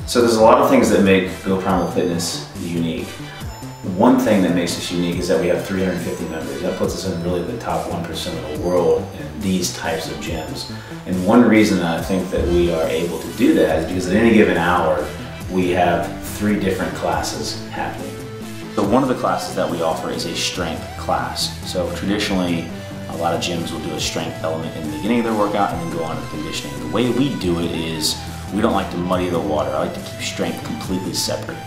So there's a lot of things that make Go Primal Fitness unique. One thing that makes us unique is that we have 350 members. That puts us in really the top 1% of the world in these types of gyms. And one reason I think that we are able to do that is because at any given hour, we have 3 different classes happening. So one of the classes that we offer is a strength class. So traditionally, a lot of gyms will do a strength element in the beginning of their workout and then go on to conditioning. The way we do it is we don't like to muddy the water. I like to keep strength completely separate.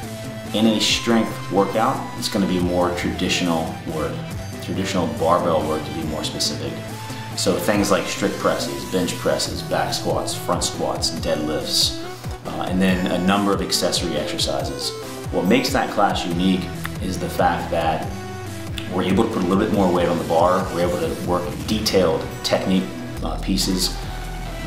In a strength workout, it's going to be more traditional work, traditional barbell work to be more specific. So things like strict presses, bench presses, back squats, front squats, deadlifts, and then a number of accessory exercises. What makes that class unique is the fact that we're able to put a little bit more weight on the bar. We're able to work detailed technique pieces.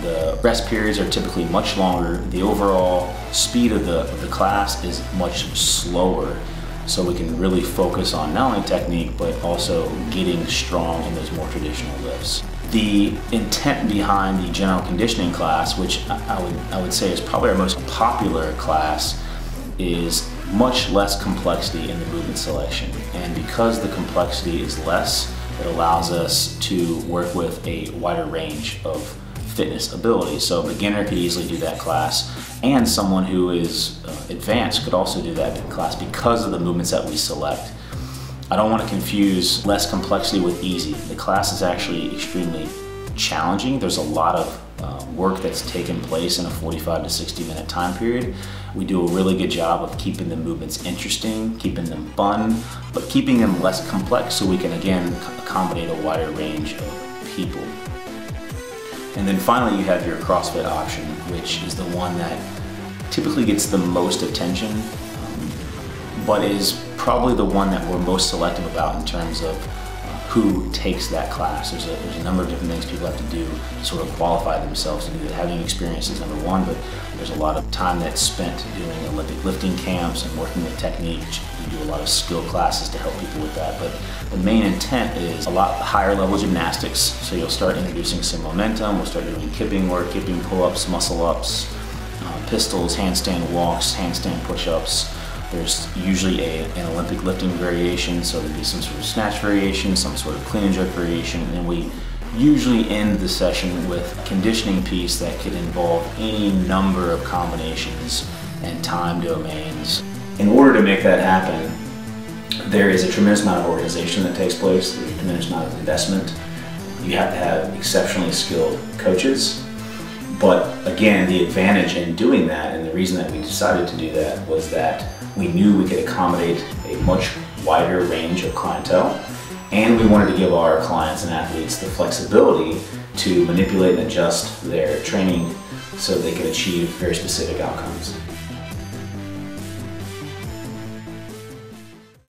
The rest periods are typically much longer. The overall speed of the class is much slower, so we can really focus on not only technique but also getting strong in those more traditional lifts. The intent behind the general conditioning class, which I would say is probably our most popular class, is much less complexity in the movement selection. And because the complexity is less, it allows us to work with a wider range of fitness ability. So a beginner could easily do that class, and someone who is advanced could also do that class because of the movements that we select. I don't want to confuse less complexity with easy. The class is actually extremely challenging. There's a lot of work that's taken place in a 45 to 60 minute time period. We do a really good job of keeping the movements interesting, keeping them fun, but keeping them less complex so we can again accommodate a wider range of people. And then finally you have your CrossFit option, which is the one that typically gets the most attention, but is probably the one that we're most selective about in terms of who takes that class. There's a number of different things people have to do to sort of qualify themselves to do that. Having experience is number one, but there's a lot of time that's spent doing Olympic lifting camps and working with technique. You do a lot of skill classes to help people with that, but the main intent is a lot higher level gymnastics. So you'll start introducing some momentum. We'll start doing kipping work, kipping pull-ups, muscle-ups, pistols, handstand walks, handstand push-ups. There's usually an Olympic lifting variation, so there'd be some sort of snatch variation, some sort of clean and jerk variation, and we usually end the session with a conditioning piece that could involve any number of combinations and time domains. In order to make that happen, there is a tremendous amount of organization that takes place. There's a tremendous amount of investment. You have to have exceptionally skilled coaches. But again, the advantage in doing that, and the reason that we decided to do that, was that we knew we could accommodate a much wider range of clientele, and we wanted to give our clients and athletes the flexibility to manipulate and adjust their training so they could achieve very specific outcomes.